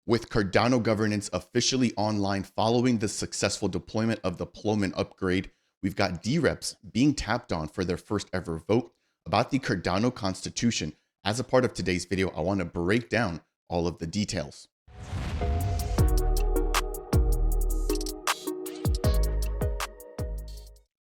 With Cardano governance officially online following the successful deployment of the Ploming upgrade, we've got DREPs being tapped on for their first ever vote about the Cardano Constitution. As a part of today's video, I want to break down all of the details.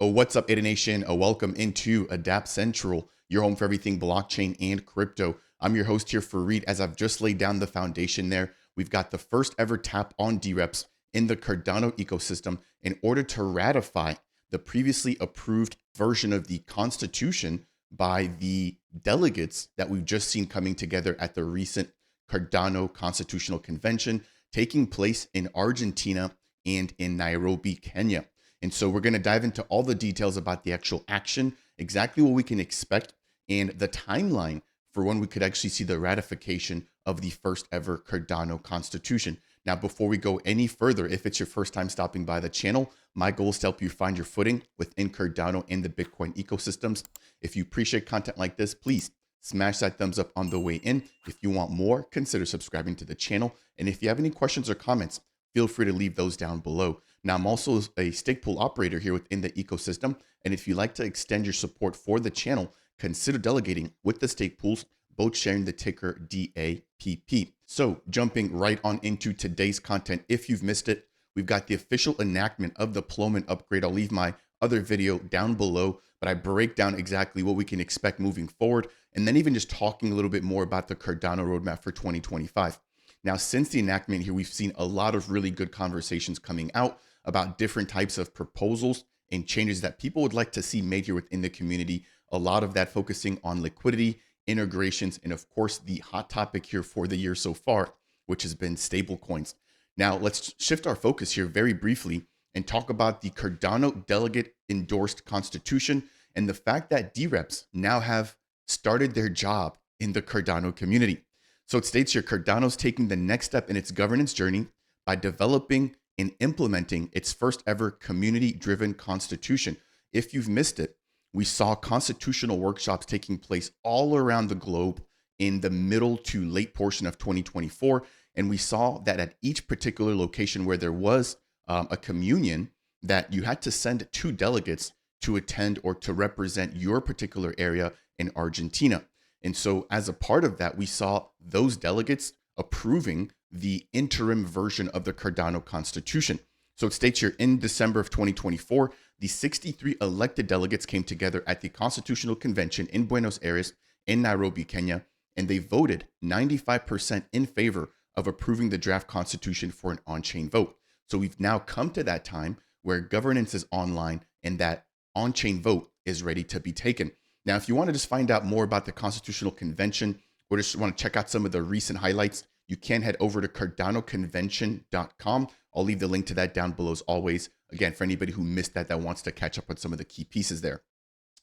Oh, what's up, Ada Nation? Welcome into Dapp Central, your home for everything blockchain and crypto. I'm your host here for Reed. As I've just laid down the foundation there, we've got the first ever tap on DREPs in the Cardano ecosystem in order to ratify the previously approved version of the Constitution by the delegates that we've just seen coming together at the recent Cardano Constitutional Convention taking place in Argentina and in Nairobi, Kenya. And so we're going to dive into all the details about the actual action, exactly what we can expect, and the timeline for when we could actually see the ratification of the first ever Cardano Constitution. Now, before we go any further, if it's your first time stopping by the channel, my goal is to help you find your footing within Cardano and the Bitcoin ecosystems. If you appreciate content like this, please smash that thumbs up on the way in. If you want more, consider subscribing to the channel. And if you have any questions or comments, feel free to leave those down below. Now, I'm also a stake pool operator here within the ecosystem. And if you'd like to extend your support for the channel, consider delegating with the stake pools, both sharing the ticker DAPP. So jumping right on into today's content, if you've missed it, we've got the official enactment of the Ploming upgrade. I'll leave my other video down below, but I break down exactly what we can expect moving forward. And then even just talking a little bit more about the Cardano roadmap for 2025. Now, since the enactment here, we've seen a lot of really good conversations coming out about different types of proposals and changes that people would like to see made here within the community. A lot of that focusing on liquidity, integrations, and of course, the hot topic here for the year so far, which has been stable coins. Now, let's shift our focus here very briefly and talk about the Cardano delegate endorsed constitution and the fact that DREPs now have started their job in the Cardano community. So it states here, Cardano's taking the next step in its governance journey by developing and implementing its first ever community-driven constitution. If you've missed it, we saw constitutional workshops taking place all around the globe in the middle to late portion of 2024. And we saw that at each particular location where there was a communion, that you had to send 2 delegates to attend or to represent your particular area in Argentina. And so as a part of that, we saw those delegates approving the interim version of the Cardano Constitution. So it states here, in December of 2024, the 63 elected delegates came together at the Constitutional Convention in Buenos Aires in Nairobi, Kenya, and they voted 95% in favor of approving the draft constitution for an on-chain vote. So we've now come to that time where governance is online and that on-chain vote is ready to be taken. Now, if you want to just find out more about the Constitutional Convention or just want to check out some of the recent highlights, you can head over to cardanoconvention.com. I'll leave the link to that down below as always. Again, for anybody who missed that wants to catch up on some of the key pieces there.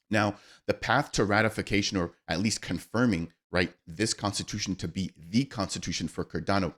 Now, the path to ratification, or at least confirming, right, this constitution to be the constitution for Cardano.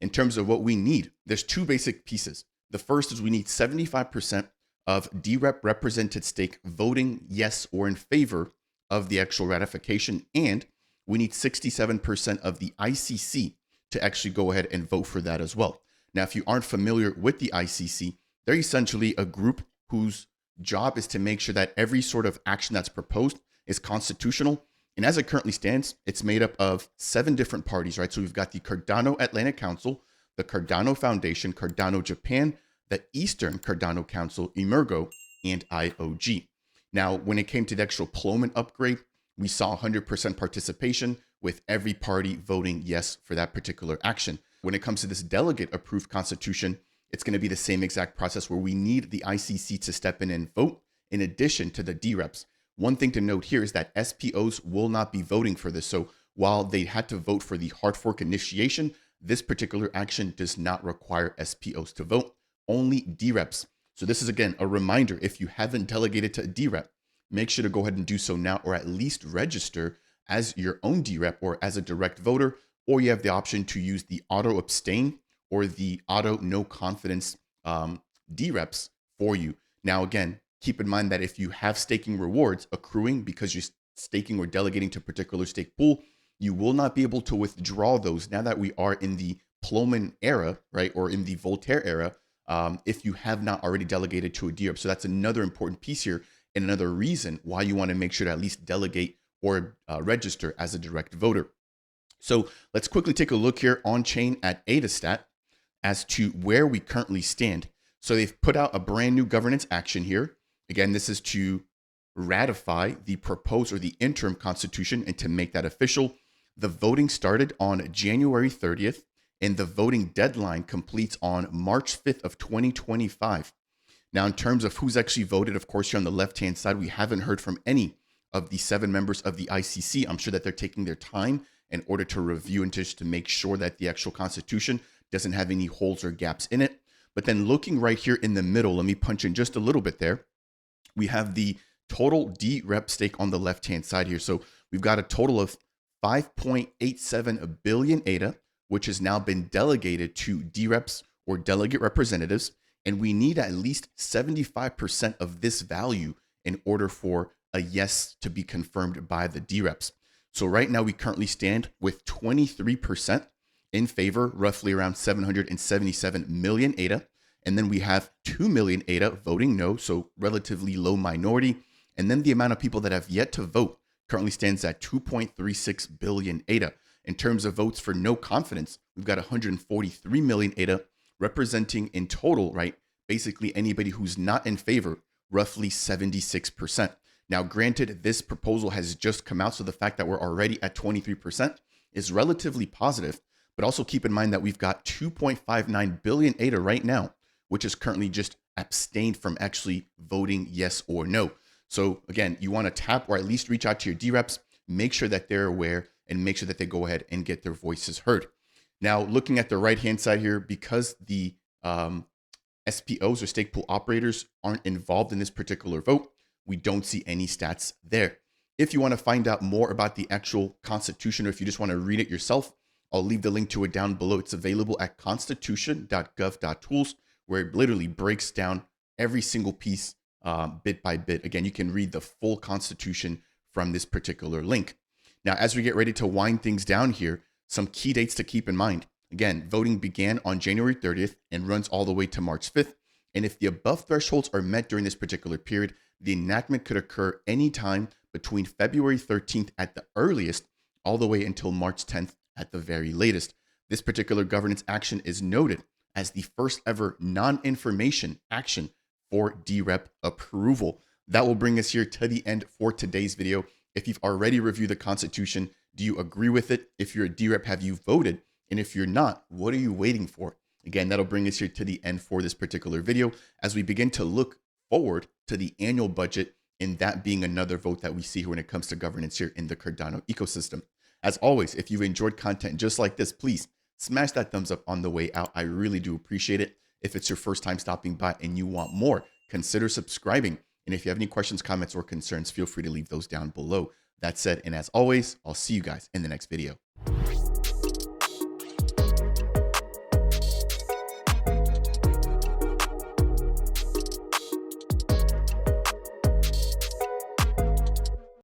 In terms of what we need, there's 2 basic pieces. The first is we need 75% of DREP represented stake voting yes or in favor of the actual ratification. And we need 67% of the ICC to actually go ahead and vote for that as well. Now, if you aren't familiar with the ICC, they're essentially a group whose job is to make sure that every sort of action that's proposed is constitutional. And as it currently stands, it's made up of 7 different parties, right? So we've got the Cardano Atlantic Council, the Cardano Foundation, Cardano Japan, the Eastern Cardano Council, Emergo, and IOG. Now, when it came to the actual Ploming upgrade, we saw 100% participation with every party voting yes for that particular action. When it comes to this delegate approved constitution, it's going to be the same exact process where we need the ICC to step in and vote in addition to the DREPs. One thing to note here is that SPOs will not be voting for this. So while they had to vote for the hard fork initiation, this particular action does not require SPOs to vote, only DREPs. So this is, again, a reminder, if you haven't delegated to a DREP, make sure to go ahead and do so now, or at least register as your own DREP or as a direct voter, or you have the option to use the auto abstain or the auto no confidence DREPs for you. Now, again, keep in mind that if you have staking rewards accruing because you're staking or delegating to a particular stake pool, you will not be able to withdraw those now that we are in the Ploming era, right, or in the Voltaire era, if you have not already delegated to a DREP. So that's another important piece here, and another reason why you want to make sure to at least delegate or register as a direct voter. So let's quickly take a look here on chain at Adastat as to where we currently stand. So they've put out a brand new governance action here. Again, this is to ratify the proposed or the interim constitution and to make that official. The voting started on January 30th, and the voting deadline completes on March 5th of 2025. Now, in terms of who's actually voted, of course, here on the left-hand side, we haven't heard from any of the 7 members of the ICC. I'm sure that they're taking their time in order to review and just to make sure that the actual constitution doesn't have any holes or gaps in it. But then looking right here in the middle, let me punch in just a little bit there. We have the total DREP stake on the left-hand side here. So we've got a total of 5.87 billion ADA, which has now been delegated to DREPs or delegate representatives. And we need at least 75% of this value in order for a yes to be confirmed by the DREPs. So right now we currently stand with 23% in favor, roughly around 777 million ADA. And then we have 2 million ADA voting no, so relatively low minority. And then the amount of people that have yet to vote currently stands at 2.36 billion ADA. In terms of votes for no confidence, we've got 143 million ADA, representing in total, right, basically anybody who's not in favor, roughly 76%. Now, granted, this proposal has just come out, so the fact that we're already at 23% is relatively positive, but also keep in mind that we've got 2.59 billion ADA right now, which is currently just abstained from actually voting yes or no. So again, you want to tap or at least reach out to your DREPs, make sure that they're aware, and make sure that they go ahead and get their voices heard. Now, looking at the right-hand side here, because the SPOs or stake pool operators aren't involved in this particular vote, we don't see any stats there. If you want to find out more about the actual constitution, or if you just want to read it yourself, I'll leave the link to it down below. It's available at constitution.gov.tools, where it literally breaks down every single piece bit by bit. Again, you can read the full constitution from this particular link. Now, as we get ready to wind things down here, some key dates to keep in mind. Again, voting began on January 30th and runs all the way to March 5th. And if the above thresholds are met during this particular period, the enactment could occur anytime between February 13th at the earliest, all the way until March 10th at the very latest. This particular governance action is noted as the first ever non-information action for DREP approval. That will bring us here to the end for today's video. If you've already reviewed the Constitution, do you agree with it? If you're a DREP, have you voted? And if you're not, what are you waiting for? Again, that'll bring us here to the end for this particular video as we begin to look forward to the annual budget, and that being another vote that we see here when it comes to governance here in the Cardano ecosystem. As always, if you've enjoyed content just like this, please smash that thumbs up on the way out. I really do appreciate it. If it's your first time stopping by and you want more, consider subscribing. And if you have any questions, comments, or concerns, feel free to leave those down below. That said, and as always, I'll see you guys in the next video.